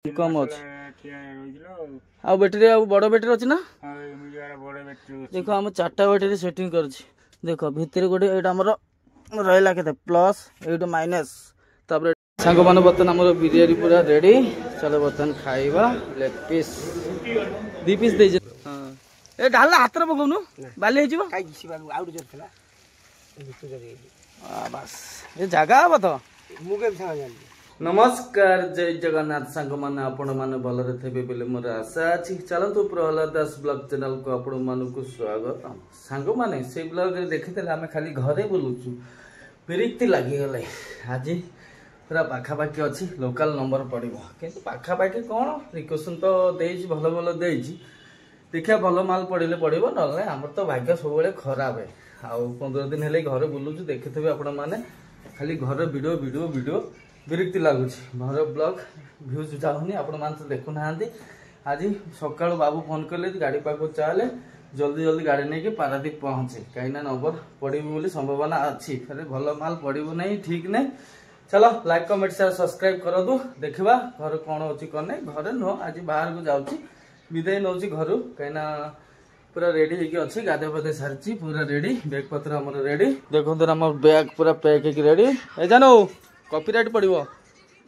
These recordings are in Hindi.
कम अच्छे आ बैटेरी आ बड़ बैटेरी अच्छी ना देखो आम 4टा बैटेरी सेटिंग कर देख भितर गोटे रहा के प्लस ये माइनस तापर सांग मैंने बर्तन आम बिरियानी पूरा रेडी चलो बर्तन खाइबा लेग पीस 2 पीस दे ए ढाल हाथ में पकाउनु बाली बस ये जगह हम तो नमस्कार जय जगन्नाथ सांग मैंने आपण मैंने भलरे थे बोले मोर आशा अच्छी चलतु प्रहलाद दास ब्लॉग चैनल को आपण मानक स्वागत सांग मैंने से ब्लॉग देखी आम खाली घरे बुलूचु विरक्ति लगिगले आज पूरा पाखापाखि अच्छी लोकल नंबर पड़ो कि पाखापाखि कौन रिक्वेशन तो देजी भल भल देजी देखिए भल माल पड़े पड़ो ना आम तो भाग्य सब खराब है आउ 15 दिन है घर बुलूचु देखिथे आपण मैंने खाली घर वीडियो वीडियो वीडियो विरक्ति लगुच घर ब्लॉग भ्यूज जाऊनी आपण मान तो देखुना आज सकाल बाबू फोन कले गाड़ी पाक चले जल्दी जल्दी गाड़ी नहीं कि पारादीप पहुंचे कहीं नंबर पड़ो संभावना अच्छी फिर भल माल पड़ो नहीं ठीक नहीं चलो लाइक कमेंट शेयर सब्सक्राइब कर दू देखा घर कौन अच्छी कौन नहीं घर नुह आज बाहर को जाऊँगी विदाई नौ घर कहीं पूरा रेडी होगी गाधे पाधे सारी पूरा रेडी बैग पत्र आम रेडी देखो आम बैग पूरा पैक हो रेडी ए जानो कॉपीराइट पड़ो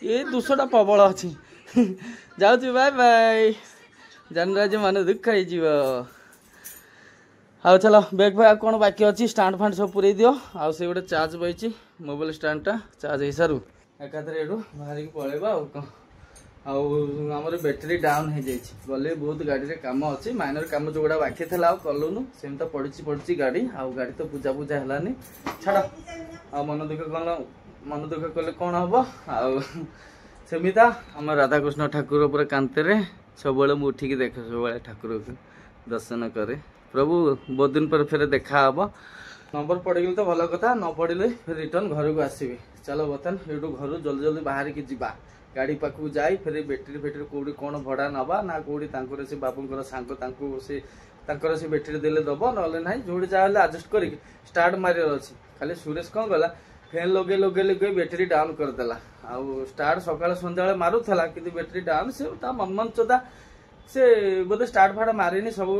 ये 200टा प्रबल अच्छी जाऊँ बाय बाय जानराज मान दुख हो चलो बैग फैग कौन बाकी अच्छी स्टाण्ड फाण्ड सब पूरे दियो आउ से गोटे चार्ज बही मोबाइल स्टाण्डटा चार्ज हो सारू एकाथरे एठू बाहर पलैबा आमर बैटेरी डाउन हो गले बहुत गाड़ी रे काम अच्छी माइनर काम जो गुड़ा बाकी था कलुनु सेम तो पड़ी गाड़ी आउ गाड़ी तो पूजा पूजा है छाड़ आ मन दुख कले कौन हम आमता आम राधाकृष्ण ठाकुर पूरा कांते सब उठिकी देखे सब ठाकुर को दर्शन करे प्रभु बहुत दिन पर फिर देखा हम नंबर पड़े तो भल कथा न पड़े फिर रिटर्न घर को आसबि चलो बर्तन ये घर जल्दी जल्दी बाहर की जा गाड़ी पाखु जाई फिर बैटेरी फेटेरी कौटी कौन भड़ा नवा ना कौटी से बाबूर सांग से बैटेरी देले दब ना जो जहाँ आडजस्ट कर स्टार्ट मार अच्छी खाली सुरेश कौन गला फैन लगे लगे लगे बैटेरी डाउन करदेला आउ स्टार्ट सकाल सन्ध्या मारूला कि बैटेरी डाउन से मन चोदा से बोधे स्टार्ट फाड़ मारिनी सब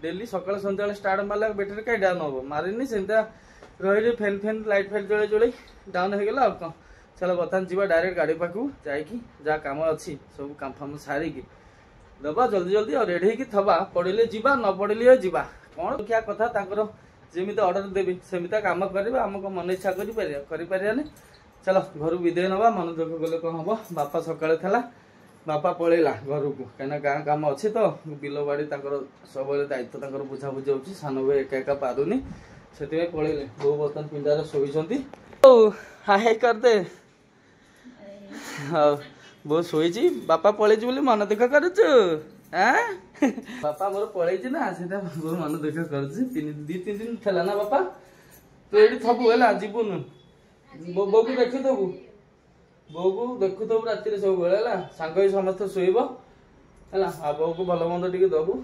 डेली सकाल सन्ध्या स्टार्ट मारला बैटेरी कहीं डाउन हम मारिनी से रही फैन फैन लाइट फाइट जड़े जड़े डाउन हो गला कौन चलो बर्तमान जी डायरेक्ट गाड़ी पाक जा कम अच्छी सब काम फाम सारिकी दबा जल्दी जल्दी और रेडी होगी थबा पड़े जा न पड़े जा कौन क्या कथा जमी ऑर्डर देवी सेमती कम कर आमको मन इच्छा कर चलो घर विदे ना मन दुख गले कौन हम बापा सकाଳେ था बापा पलैला घर को कहीं गाँ कम अच्छी तो बिल बाड़ी सब दायित्व बुझा बुझी हो सान भाई एका एका पारुनी से पलैले बो बर्तन पिंडारे शोती हाय करदे हाँ बो शोची बापा पलैच बोली मन दुख कर बापा मोर पलैच ना से बहुत मन दुख कर 2-3 दिन थला ना बापा तू ये थबु है जीवन बो को देखुबू बो को देखुबू राति सब बेला सांग समस्त शोब है बो को भल मंद टे दबू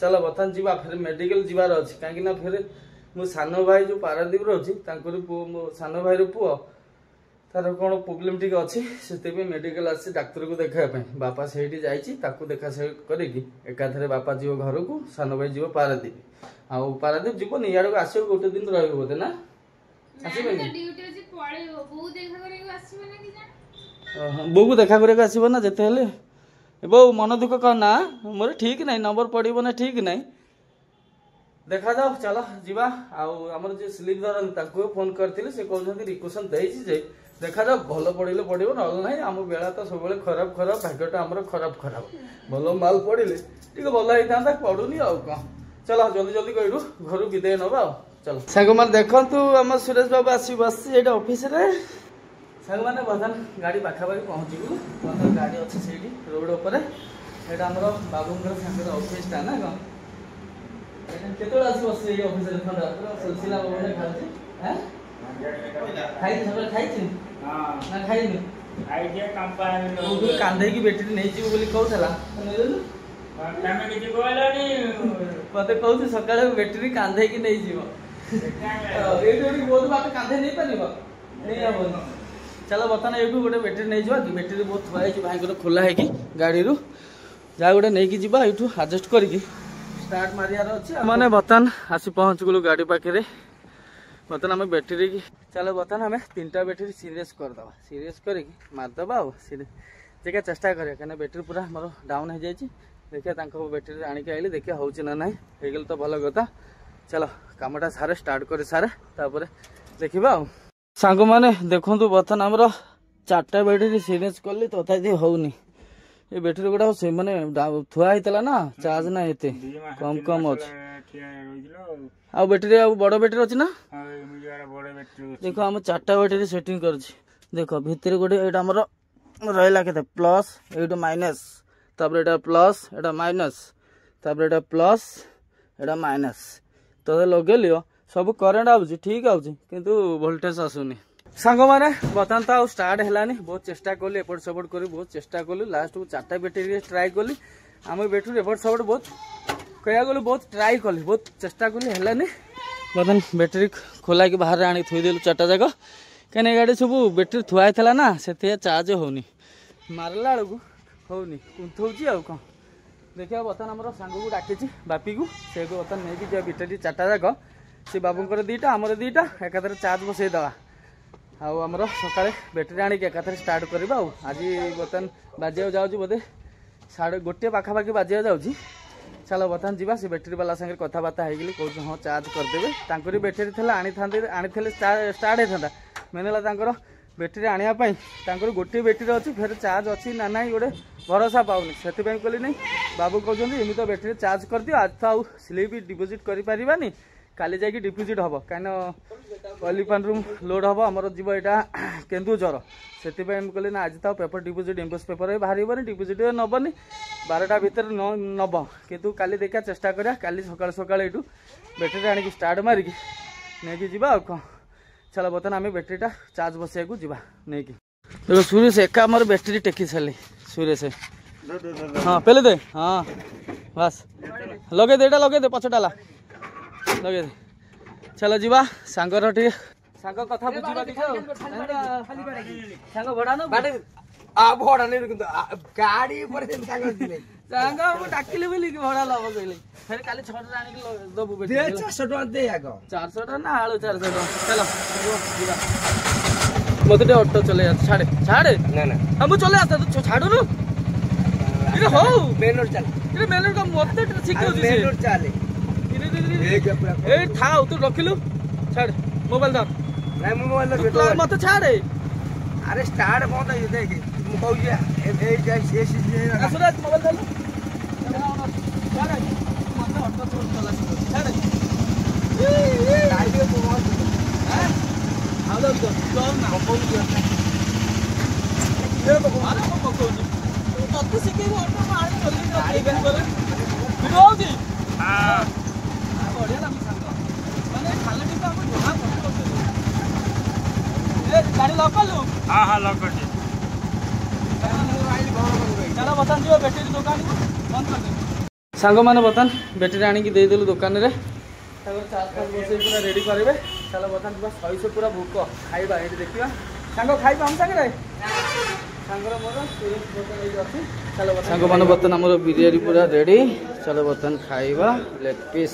चलो बर्तमान जी फिर मेडिकल जीवार अच्छी कहीं फिर मो सान भाई जो पारादीप अच्छी मो सान भाई पुओ तार कौन प्रोब्लेम टी अच्छी से मेडिकल आसी डाक्तर को देखापी बापा से देखा करथरे बापा जीव घर को सान भाई जीव पारादीप आउ पारादीप जीवन इाड़ को आस गोटे दिन रोदे ना बो को देखा कर आसब ना जिते बो मन दुख करना मोर ठीक नहीं नंबर पड़ो ना ठीक नहीं देखा जाओ चलो जीवा आमर जो स्लीप धरती फोन करते से कहते रिक्वेशन दे देखा जाओ भल पड़े पड़ो ना ना आम बेला तो सब खराब खराब भाग्यटा आम खराब खराब भल माल पड़े टे भल होता पड़ूनी आ कौन चलो जल्दी जल्दी कह घर विदे नवा चलो सांग मैंने देखु आम सुरेश बाबू आस बस ऑफिस सांग मैंने बर्तमान गाड़ी पाखापाखि पहुँचू बर्तमान गाड़ी अच्छी से रोड उपर ये आम बाबूर सांगे ऑफिसटा ना कौन केतोड़ आस बस ऑफिस सिलसिला कांधे की बैटेरी नहीं जीव बोली कहला मत कहू सका बैटेरी कांधे की नहीं जीव बहुत बात कांधे नहीं पार नहीं हम चलो बर्तमान ये गोटे बैटेरी नहीं जा बैटेरी बहुत थुआई भाई खोला है कि गाड़ी रू जहाँ गोटे नहीं जावा ये आडजस्ट करके स्टार्ट मारियार अच्छे मैंने बर्तमान आसी पहुँच गलु गाड़ी पाखे बर्तमान आम बैटेरी की चलो बर्तमान आम 3टा बैटेरी सीरीयस करदे सीरीयस करके मारदे देखिए चेष्टा करें कहीं बैटेरी पूरा मोर डाउन हो जाए देखिए बैटेरी आणिक आइली देखिए हूँ ना ना हो तो भल कथा चलो कमटा सारे स्टार्ट कर सारे तापर देखा सांग मैंने देखु बर्तमान आमर 4टा बैटेरी सीरीयस कली तथापि होनी ये बैटेरी गुड़ा से मैंने थुआ होता ना चार्ज ना एते कम कम अच्छे आ बैटेरी बड़ बैटेरी अच्छी ना देखो आम 4टा बैटेरी सेटिंग कर देख भितर गोटे यहाँ आमर रहा के प्लस ये माइनस तापर एटा प्लस एटा माइनस तापर एटा प्लस एटा माइनस तो लगे लियो सब करेन्ट आउची ठीक आउची किंतु वोल्टेज आसुनी सांग मैंने बर्तमान तो स्टार्ट है बहुत चेष्टा कली एपट सेपट कर बहुत चेष्टा कलु लास्ट को 4टा बैटेरी ट्राए कली आम बैटेरी एपट सेपट बहुत कह गलु बहुत ट्राए कली बहुत चेष्टा कली है बर्तमान बैटेरी खोला कि बाहर आनी थोदेलु 4टा जाक कहीं गाड़ी सब बैटेरी थुआई था ना से चार्ज होनी मारला बेलू होनी कुंथौची आउ कौन देखिए बर्तमान आम सांग को डाकी बापी को से बर्तमान नहीं जा बैटेरी 4टा जाक से बाबूंर 2टा आमर 2टा एकाथरे चार्ज बसईदवा आमर सका बैटेरी आणिक एकाथरे स्टार्ट करवा आज बर्तमान बाजिया जाऊँ बोधे 1:30 पाखापाखि बाजिया जाऊँगी चलो बर्तमान जी से बैटेरी वाला सागर कथबार्ता हो कौन हाँ चार्ज करदे बैटेरी थे आनी स्टार्ट होता मेन है बैटेरी आने गोटे बैटेरी अच्छी फिर चार्ज अच्छी ना ना गोटे भरोसा पाऊनी से कहली नहीं बाबू कहते एमि तो बैटेरी चार्ज कर दियो आज तो आउ स्लीप डिपोजिट करें काली जाकि डिपोजिट हम कहीं कलिपान रूम लोड हम आमर जीव यहाँ केन्दुझर से कहली ना आज तो पेपर डिपोजिट इम्पोज पेपर बाहर डिपोजिट नबनी 12टा भितर नब कितु काली देखा चेष्टा करा काली सकाल सकाल यू बैटेरी आणिक स्टार्ट मारिकी नहीं जावा कौन चलो बर्तमान आम बैटेरीटा चार्ज बसैया को जीवा नहीं कि देखो सुरेश एका मोर बैटेरी टेकी सारे सुरेश हाँ पहले दे हाँ बस लगे दे लगे पछ डाला लगे दे चलो जीवा सांगर टे सांग कथा बुझीबा सांग भड़ा न भड़ा नहीं गाड़ी पर सांग डाकिले बोली भड़ा लब कहले फिर काली 6टा आनी दबु बेटे 400 टका दे आगो 400 टका ना आलू 400 टका चलो जीवा मते ते ऑटो चले जा छाड़े छाड़े ना ना हम चले आते तो छाड़ू नु इरे हो मेन रोड चल इरे मेन रोड का मते सिक्यो जी मेन रोड चले ए थाओ तू रखिलु छाड़ मोबाइल धर नहीं मोबाइल मते छाड़े अरे स्टार्ट बहुत है देख मु कहू जे ए जाय से सुरेश मोबाइल धर छाड़ मते ऑटो चला छाड़ गाड़ी को बहुत हां दो चल ना बोल दिया ये तो अरे को पकोजी तो तू सिके ऑटो में आने चली गाड़ी बंद कर वीडियो जी हां बढ़िया ना सांग माने खाली टिपा हम जोहा करते ए गाड़ी लॉक कर लो हां हां लॉक कर दे चलो बतन जो बैटरी दुकान बंद कर दे सांग माने बतन बैटरी आनी की दे देलु दुकान रे चार्ज बस पूरा रेडी करेंगे चलो बर्तमान पूरा 100 पूरा भूक खाइबा ये देखा सांग खाइबा हम सागर सांगर मोर चलो सांग मान बर्तमान आम बिरियानी पूरा रेडी चलो बर्तमान खाइबा लेग पीस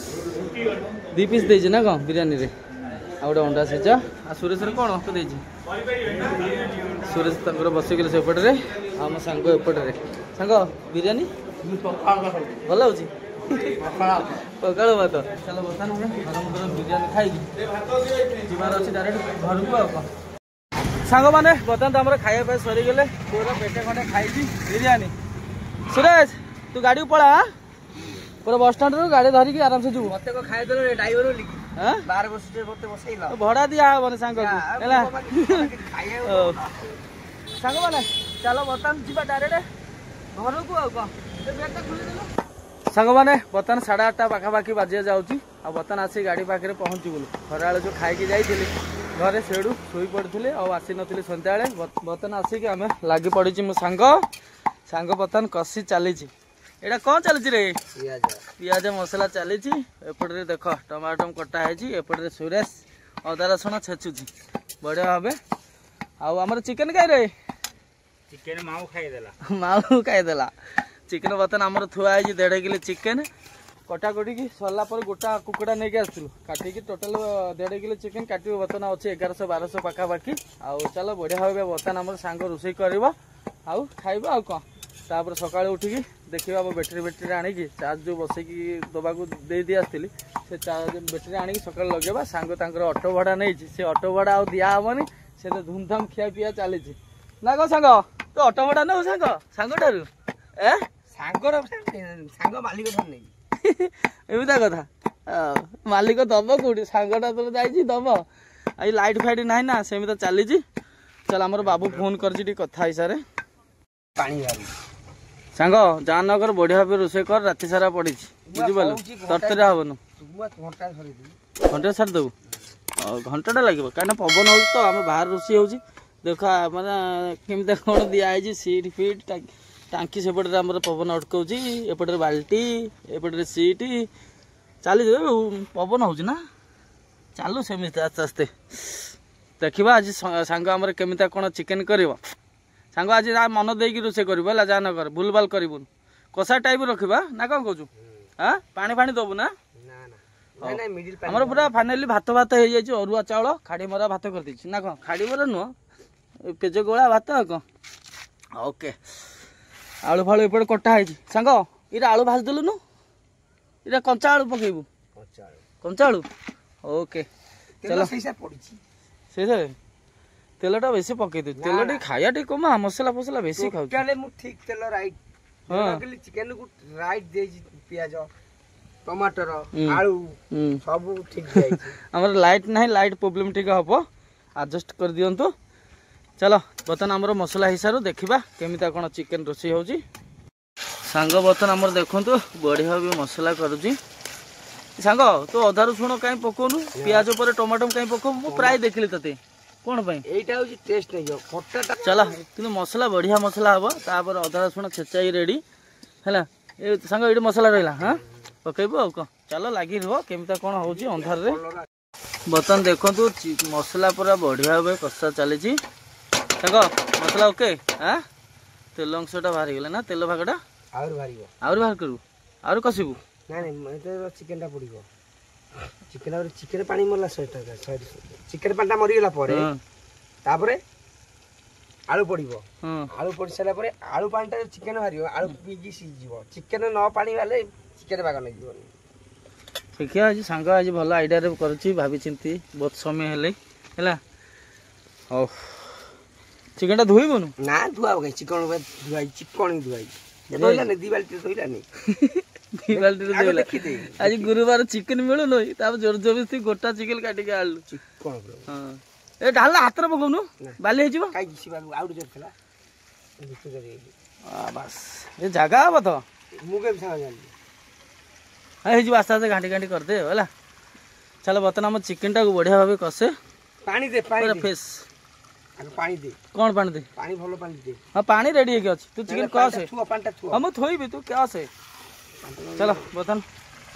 2 पीस देछि ना कौन बिरियानी रे आ गोटे अंडा सिझा आ सुरेश कौन तो देछि सुरेश तंकर बस गले सेपटे आम सांग एपटे सांग बिरियानी भल हो पकाड़ भात चलो बर्तमान गरम गरम बिरियानी खाई जीवार अच्छी डायरेक्ट घर को सांग मैंने बर्तमान तो आम खाया सरीगले पूरा पेटे खंडे खाई बिरियानी सुरेश तू गाड़ी पड़ा पूरा बस स्टाण्ड रू गाड़ी धरिकी आराम से जीव मते को खाए दे ड्राइवर बोली हां 12 वर्ष मते बसैला भड़ा दिया बने सांग को हैला सांग माने चलो बर्तमान जीवा डायरेक्ट घर को आ बेटा खुली देलो सांग मैंने बर्तमान 8:30 पाखापाखि बाजिया जाऊँगी आ बर्तमान आसी गाड़ी पाखे पहुँची गलु खरा जो खाई जाइली घरे सेडू शोई पड़ी आसी नी सन्ध्या बर्तमान आसिक आम लगी पड़ी मो सांग सांग बर्तमान कषि चली एटा कौन चली रे पियाज मसला चली एपटे देख टमाटो कटा है एपटे सुरेश अदा रसुण छेचुची बढ़िया भाव आउ हमर चिकन खाइ रे चिकन माऊ खाइदेला माऊ खाइदेला चिकन बर्तन आमर थुआ है 1.5 किलो चिकन कटाकटी की सरला पर गोटा कुकुड़ा नहीं आसलु काटिकी टोटाल 1.5 किलो चिकन काट बर्तन अच्छे 1100-1200 पाखापाखि आउ चलो बढ़िया भाव बर्तन आम सांग रोषे कर आउ खाइबा आउ कौन तापर सकाଳେ उठिकी देखा बैटेरी आणिकी चार्ज जो बसैकी दबाक दे आसती से चार्ज बैटेरी आणिकी सकाଳେ लगेबा सांग तांकर ऑटो भाड़ा नहीं से ऑटो भाड़ा आउ दिया हेनी से धूमधाम खिया पिया चली ना कौन सांग तो ऑटो भाड़ा नौ सांग सांगठारू ए सांग मालिक नहीं एमता कथा मालिक दब कौटी सांगटा तो जाइए दब आई लाइट फाइट ना ना सेमती चली चल आमर बाबू फोन कर कथा सारे सांग जा नगर बढ़िया भाव रोषे कर राति सारा पड़ी बुझिपाल तरतरी हेन घंटे सारी देव घंटा लगे कहीं पवन हो तो आम बाहर रोषे हो देखा मैंने केमी कौन दिखाई सीट फिट टांकी सेपटे आम पवन अटकाऊँ एपटे बाल्टी एपटे सीट चली पवन हो चालू सेमती आस्ते आस्ते देखा आज सांग आम केमी कौन चिकेन कर सांग आज मन देकी रोषे कर जा न कर भूल भाल कर कषा टाइप रखा ना कौन कहूँ हाँ पानी फाणी दबू ना आमर पूरा फाइनाली भात भात हो जाए अरुआ चाउल खाड़ी मरा भात कर देछि ना कौन खाड़ी मरा नुह पेज गोला भात कौन ओके आलू फालू एपटे कटा है सांग इरा आलू भाजदेलु नु इरा कंचा आलू पकेबू कंचा आलू ओके चलो से तेलटा बेसी पकई दे तेल टी खाया टी कमा मसला फसला बेसी खाऊ ठीक तेल राइट चिकेन को राइट दे पियाज टमाटर आलू सब ठीक जाई हमर लाइट नहीं लाइट प्रॉब्लम ठीक हबो एडजस्ट कर दियंतु चलो बर्तन आमर मसला हिसाब देखा केमिता कौन चिकेन रोषे हो सांग बर्तन आमर देखु बढ़िया भी मसला करुँची सांग तू अधा रसुण कहीं पकाउनु पियाज पर टमाटो कहीं पकाऊ प्राय देखली तते कौन टेस्ट नहीं खट्टा चल कि मसला बढ़िया मसला हम तापर अदा रसुण छेचाई रेडी है सांग ये मसला रहा हाँ पकेबू आ कौन चलो लगी रुह केमिता कौन हो अंधार रे बर्तन देखु मसला पूरा बढ़िया भाव कषा चली सांग मसला ओके हाँ तेल अंशटा बाहरी गला ना तेल भागटा आउर बाहर करू आउर कसिबू ना चिकेन पड़ो चिकेन चिकेन पानी मरला चिकेन पानी मरीगला तापरे आलू पड़ो आलू पड़ सारा आलू पानी चिकेन बाहर आलू पीकी सीझ चिकेन न पानी वाले चिकेन बाग नहीं देखिए आज सांग आज भल आइडिया करुच्ची भाभी चिंती बहुत समय है हौ चिकेन धोईबुनु ना धुआ चिकन धुआई चिकन धुआई धोइलानी दी बाल्टी धोइलानी दी बाल्टी आज गुरुवार चिकेन मिलु न ताप जोर जबरदस्ती गोटा चिकेन काटिके आलु चिकन हां ए ढाल हाथ रे पकौनु बाली हे जिवो काई किसी बालू आउट जोर थला बितु करे बस ए जगह हबो तो मुगे सांग जान हे जिवो आस्ते आस्ते घाटी घाटी कर दे होला चलो बर्तन हम चिकेन टा को बढ़िया भाबे कसे पानी दे पानी फेस पानी दे कौन पानी दे पानी भलो पानी दे हां पानी रेडी है अछि तू चिकेन कस है छुआ पानी छुआ हम थोइबे तू क्या से चलो बर्तन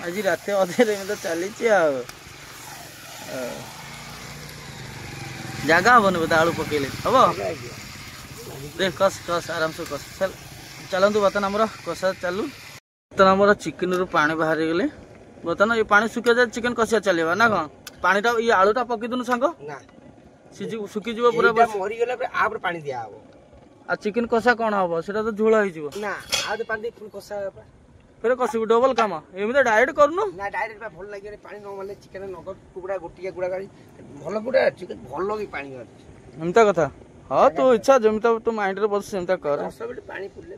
आज रात अधे रे में तो चली छी आ जगह हबन बता आलू पकेले हबो देख कस कस आराम से कस चल चलंतु बर्तन हमर कसा चालू बर्तन हमर चिकेन रो पानी बाहर गेले बर्तन ये पानी सुके जाए चिकेन कसिया चलेबा ना कौन पानीटा ये आलूटा पकई दुनु सांग ना सुखी जीव पूरा बस मरी गला पे आप पानी दिया हबो आ चिकेन कसा कौन हबो सेटा तो झोला होई जीव ना आद पानी फुल कसा फिर कसिबु डबल काम एमिते डायरेक्ट करनु ना डायरेक्ट भल लागे पानी न मारले चिकेन नगर कुकुड़ा गोटिया गुड़ा गाड़ी भल गुड़ा चिकेन भल की पानी अछि एमता कथा हां तो इच्छा जमता तो माइंड रे बस सेमता कर सब पानी पुरले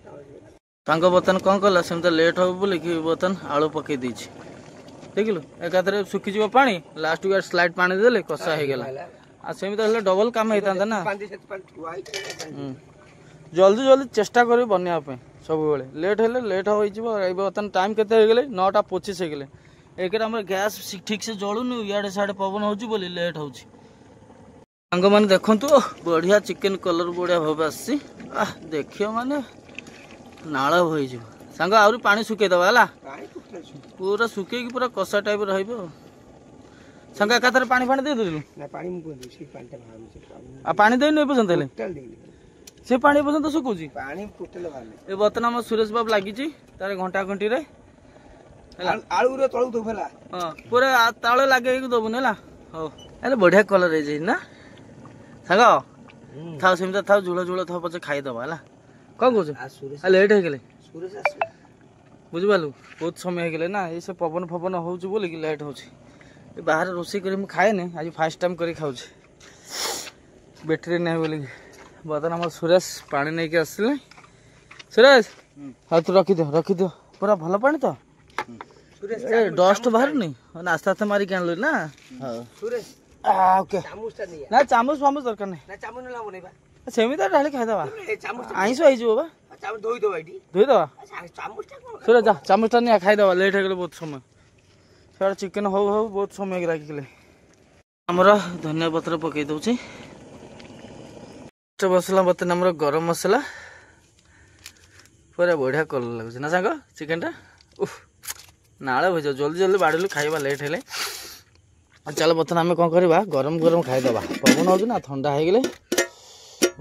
सांग बर्तन कौन कला सेमता लेट हो बोले कि बर्तन आलू पकई दी देखिलु एकाथरे सुखी जीव पानी लास्ट ईयर स्लाइड पानी देले कसा हे गेला आ सेमता हले डबल काम हेता ना जल्दी जल्दी चेष्टा करी बनिया पे सब बेले लेट हेले लेट हो बर्तन टाइम केते हो गेले 9:25 हो गेले एक गैस ठीक से जलुन इे साढ़े पवन हो लेट हो सांग मैंने देखु बढ़िया चिकेन कलर बढ़िया भाव आसी देखिए माने नाल हो सांग आहरी पानी सुखईदबा है पूरा सुखी पूरा कषा टाइप रही ସାଙ୍ଗ ଏକାଥରେ ପାଣି ଫାଣି ଦେଇଦେଲୁ ନା ପାଣି ମୁଁ କହିଲି ସେ ପାଣିଟା ବାହାରୁଛି ଆଉ ପାଣି ଦେଇନୁ ଏ ପର୍ଯ୍ୟନ୍ତ ହେଲେ ଟୋଟାଲ ଦେଇନି ସେ ପାଣି ଏ ପର୍ଯ୍ୟନ୍ତ ଶୁଖୁଛି ପାଣି ଟୋଟାଲ ବାହାରୁନି ଏ ବର୍ତ୍ତମାନ ଆମ ସୁରେଶ ବାବୁ ଲାଗିଛି ତାର ଘଣ୍ଟା ଘଣ୍ଟିରେ ଆଳୁରେ ତଳକୁ ଦବୁ ହେଲା ହଁ ପୁରା ତାଳେ ଲାଗେଇକି ଦବୁନି ହେଲା ହଉ ହେଲେ ବଢିଆ କଲର ହେଇଯାଇଛି ନା ସାଙ୍ଗ ଥାଉ ସେମିତି ଥାଉ ଝୁଳ ଝୁଳ ଥାଉ ପଛେ ଖାଇଦବା ହେଲା କଣ କହୁଛୁ ଲେଟ୍ ହେଇଗଲେ ସୁରେଶ ଆସିବ ବୁଝିପାରିଲୁ ବହୁତ ସମୟ ହେଇଗଲେ ନା ଏଇ ସେ ପବନ ଫବନ ହଉଛି ବୋଲିକି ଲେଟ୍ ହଉଛି ଏ ବାହାରେ ରୋଷେଇ କରି ମୁଁ ଖାଏନି ଆଜି ଫାର୍ଷ୍ଟ ଟାଇମ୍ କରି ଖାଉଛି ବ୍ୟାଟେରୀ ନାହିଁ ବୋଲିକି ବର୍ତ୍ତମାନ ଆମର ସୁରେଶ ପାଣି ନେଇକି ଆସିଲେ ସୁରେଶ ହଉ ତୁ ରଖିଦିଅ ପୁରା ଭଲ ପାଣି ତ ଏ ଡଷ୍ଟ ବାହାରୁନି ଆସ୍ତେ ଆସ୍ତେ ମାରିକି ଆଣିଲୁ ନା ସୁରେଶ ଓକେ ଚାମଚଟା ନେଇ ନା ଚାମଚ ଫାମଚ ଦରକାର ନାହିଁ ନା ଚାମଚ ନେଲା ବନେଇବା ସେମିତି ଢାଳି ଖାଇଦବା ଚାମଚ ଆଇଁଷ ହେଇଯିବ ବା ଚାମଚ ଧୋଇଦବା ଏଠି ଧୋଇଦବା ଚାମଚଟା କଣ ସୁରେଶ ଯା ଚାମଚଟା ନିଆ ଖାଇଦବା ଲେଟ୍ ହେଇଗଲେ ବହୁତ ସମୟ ସେଟା ଚିକେନ ହଉ ବହୁତ ସମୟ ଲାଗିଗଲେ ଆମର ଧନିଆ ପତ୍ର ପକେଇ ଦଉଛି ମସଲା ବର୍ତ୍ତମାନ ଆମର ଗରମ ମସଲା ପୁରା ବଢିଆ କଲର ଲାଗୁଛି ନା ସାଙ୍ଗ ଚିକେନଟା ନାଳ ଭୋଜ ଜଲ୍ଦି ଜଲ୍ଦି ବାଡ଼ିଲୁ ଖାଇବା ଲେଟ୍ ହେଲେ ଚାଲ ବର୍ତ୍ତମାନ ଆମେ କ'ଣ କରିବା ଗରମ ଗରମ ଖାଇଦେବା ପବନ ହେଉଛି ନା ଥଣ୍ଡା ହେଇଗଲେ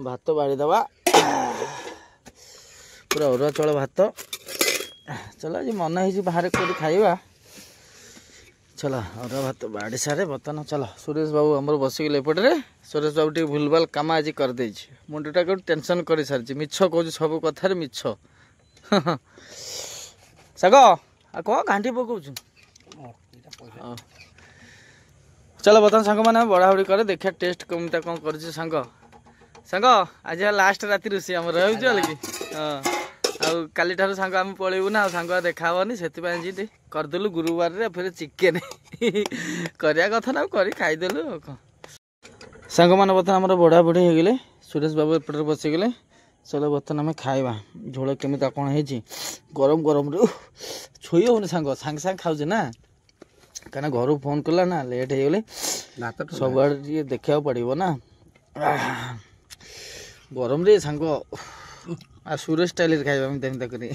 ଭାତ ବାଢ଼ିଦେବା ପୁରା ଅରୁଆ ଚାଉଳ ଭାତ ଚାଲ ଆଜି ମନ ହେଇଛି ବାହାରେ କେଉଁଠି ଖାଇବା ଚାଲ ଅରୁଆ ଭାତ ବାଢ଼ି ସାରେ ବର୍ତ୍ତମାନ ଚାଲ ସୁରେଶ ବାବୁ ଆମର ବସିଗଲେ ଏପଟରେ ସୁରେଶ ବାବୁ ଟିକେ ଭୁଲଭାଲ କାମ ଆଜି କରିଦେଇଛି ମୁଣ୍ଡଟା କେଉଁଠି ଟେନସନ୍ କରିସାରିଛି ମିଛ କହୁଛି ସବୁ କଥାରେ ମିଛ ଶାଗ ଆଉ କ'ଣ ଘାଣ୍ଟି ପକଉଛୁ ଚାଲ ବର୍ତ୍ତମାନ ସାଙ୍ଗମାନେ ବଢ଼ାବଢ଼ି କରେ ଦେଖିବା ଟେଷ୍ଟ କେମିଟା କ'ଣ କରିଛି ସାଙ୍ଗ ଆଜି ଲାଷ୍ଟ ରାତି ରୋଷେଇ ଆମର ହେଉଛି ବୋଲି କି ହଁ ଆଉ କାଲିଠାରୁ ସାଙ୍ଗ ଆମେ ପଳେଇବୁ ନା ଆଉ ସାଙ୍ଗ ଦେଖା ହେବନି ସେଥିପାଇଁ ଆଜି ଟିକେ କରିଦେଲୁ ଗୁରୁବାରରେ ଫେରେ ଚିକେନ କରିବା କଥା ନା କରି ଖାଇଦେଲୁ ଆଉ କ'ଣ ସାଙ୍ଗମାନେ ବର୍ତ୍ତମାନ ଆମର ବଢ଼ାବଢ଼ି ହେଇଗଲେ ସୁରେଶ ବାବୁ ଏପଟରେ ବସିଗଲେ ଚାଲ ବର୍ତ୍ତମାନ ଆମେ ଖାଇବା ଝୋଳ କେମିତି କ'ଣ ହେଇଛି ଗରମ ଗରମରେ ଛୁଇଁ ହେଉନି ସାଙ୍ଗେ ଖାଉଛେ ନା କାହିଁକିନା ଘରୁ ଫୋନ୍ କଲା ନା ଲେଟ୍ ହେଇଗଲେ ସବୁଆଡ଼େ ଟିକେ ଦେଖିବାକୁ ପଡ଼ିବ ନା ଗରମରେ ସାଙ୍ଗ ଆଉ ସୁରେଶ ଷ୍ଟାଇଲରେ ଖାଇବା ଏମିତି ଏମିତି କରି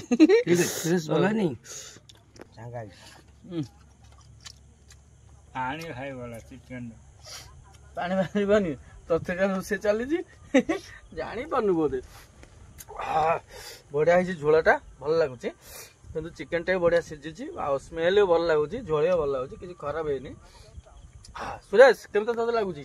ପାଣି ଖାଇଗଲା ଚିକେନ ପାଣି ବାହାରିବନି ପ୍ରତ୍ୟେକ ରୋଷେଇ ଚାଲିଛି ଜାଣିପାରୁନୁ ବୋଧେ ବଢ଼ିଆ ହେଇଛି ଝୋଳଟା ଭଲ ଲାଗୁଛି କିନ୍ତୁ ଚିକେନଟା ବି ବଢ଼ିଆ ସିଝିଛି ଆଉ ସ୍ମେଲ୍ ବି ଭଲ ଲାଗୁଛି ଝୋଳ ବି ଭଲ ଲାଗୁଛି କିଛି ଖରାପ ହେଇନି ସୁରେଶ କେମିତି ତତେ ଲାଗୁଛି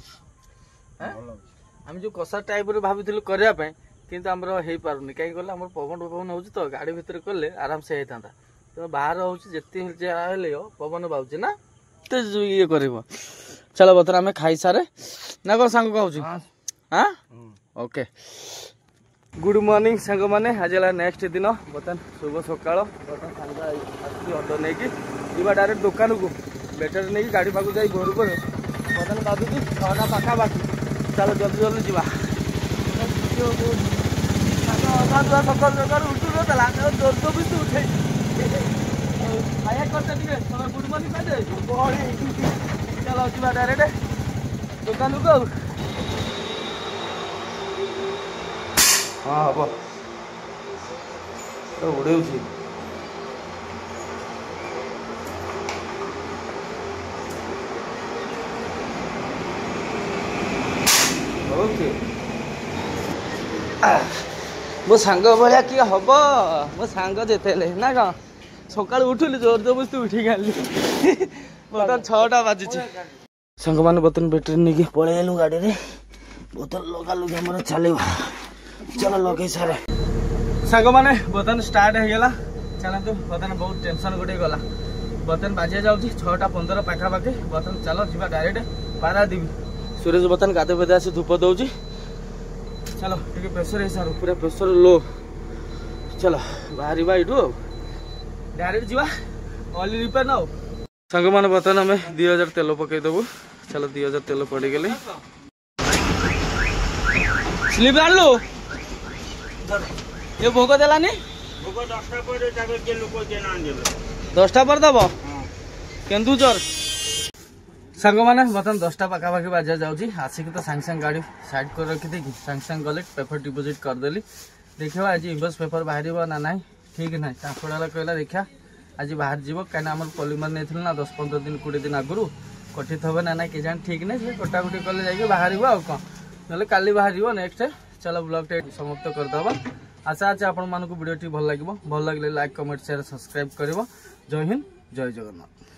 ଆମେ ଯେଉଁ କଷା ଟାଇପ୍ରେ ଭାବିଥିଲୁ କରିବା ପାଇଁ କିନ୍ତୁ ଆମର ହେଇପାରୁନି କାହିଁକି କହିଲେ ଆମର ପବନ ହେଉଛି ତ ଗାଡ଼ି ଭିତରେ କଲେ ଆରାମସେ ହେଇଥାନ୍ତା ତେଣୁ ବାହାର ହେଉଛି ଯେତିକି ଯାହା ହେଲେ ପବନ ବାହୁଛି ନା ଏତେ ଇଏ କରିବ ଚାଲ ବର୍ତ୍ତମାନ ଆମେ ଖାଇସାରେ ନା କ'ଣ ସାଙ୍ଗ କହୁଛୁ ହଁ ଓକେ ଗୁଡ୍ ମର୍ଣ୍ଣିଂ ସାଙ୍ଗମାନେ ଆଜି ହେଲା ନେକ୍ସଟ ଦିନ ବର୍ତ୍ତମାନ ଶୁଭ ସକାଳ ବର୍ତ୍ତମାନ ସାଙ୍ଗ ଆସିଛି ଅଟୋ ନେଇକି ଯିବା ଡାଇରେକ୍ଟ ଦୋକାନକୁ ବ୍ୟାଟେରୀ ନେଇକି ଗାଡ଼ି ପାଖକୁ ଯାଇ ଘରୁ ପରେ ବର୍ତ୍ତମାନ ବାଜୁଛି 6ଟା ପାଖାପାଖି ଚାଲ ଜଲ୍ଦି ଜଲ୍ଦି ଯିବା ସକାଳୁ ଉଠୁନଥିଲା ଜୋର ବି ଉଠେଇ ଖାଇବା କରିତେ ଟିକେ ଗୁଡ୍ ମର୍ଣ୍ଣିଂ ପାଇଦେ ଚାଲ ଯିବା ଡାଇରେକ୍ଟ ଦୋକାନକୁ ଆଉ ହଁ ହବ ଉଡ଼େଉଛି ଓକେ ମୋ ସାଙ୍ଗ ଭଳିଆ କିଏ ହବ ମୋ ସାଙ୍ଗ ଯେତେ ହେଲେ ନା କ'ଣ ସକାଳୁ ଉଠିଲି ଜୋର ଜବରଦସ୍ତି ଉଠିକି ଆଣିଲି ବର୍ତ୍ତମାନ 6ଟା ବାଜୁଛି ସାଙ୍ଗମାନେ ବର୍ତ୍ତମାନ ବ୍ୟାଟେରୀ ନେଇକି ପଳେଇ ଆଇଲୁ ଗାଡ଼ିରେ ବୋତଲ ଲଗା ଲୁଗି ଆମର ଚାଲିବ ଚାଲ ଲଗେଇ ସାରେ ସାଙ୍ଗମାନେ ବର୍ତ୍ତମାନ ଷ୍ଟାର୍ଟ ହେଇଗଲା ଚାଲନ୍ତୁ ବର୍ତ୍ତମାନ ବହୁତ ଟେନସନ୍ ଗୋଟେ ଗଲା ବର୍ତ୍ତମାନ ବାଜିଆ ଯାଉଛି 6ଟା 15 ପାଖାପାଖି ବର୍ତ୍ତମାନ ଚାଲ ଯିବା ଡାଇରେକ୍ଟ ପାରାଦୀପ ସୁରେଶ ବର୍ତ୍ତମାନ ଗାଧୋଇ ପାଧୋଇ ଆସି ଧୂପ ଦେଉଛି ଚାଲ ଟିକେ ପ୍ରେସର ହେଇସାରୁ ପୁରା ପ୍ରେସର ଲୋ ଚାଲ ବାହାରିବା ଏଇଠୁ ଆଉ ଡାଇରେକ୍ଟ ଯିବା ଅଏଲ ରିପେୟାର ଆଉ ସାଙ୍ଗମାନେ ବର୍ତ୍ତମାନ ଆମେ 2000 ତେଲ ପକେଇଦେବୁ ଚାଲ 2000 ତେଲ ପଡ଼ିଗଲେ ସ୍ଲିପ୍ ଆଣିଲୁ ये भोग देलानी 10टा पर दब केन्दुझर सांग मैंने बर्तमान 10टा पाखापाखि बाजा जाऊँगी आसिक तो सांगे सांगे गाड़ी साइड कर रखी सांगे सांगे गले पेपर डिपोजिट करदेली देखा आज इनभॉइस पेपर बाहर ना ना ठीक ना चाषड़ा कहला देखा आज बाहर जीव कहीं पॉलीमर नहीं ना 10-15 दिन 20 दिन आगुरी कटि थबे ना कि जान ठीक नहीं से कटाकुटी कले जाके बाहर कौन ना काली बाहर नेक्स्ट चलो ब्लॉग टे समाप्त करदे। आशा अच्छे आपण मानक वीडियो भल लगे लाइक कमेंट शेयर सब्सक्राइब कर। जय हिंद जय जगन्नाथ।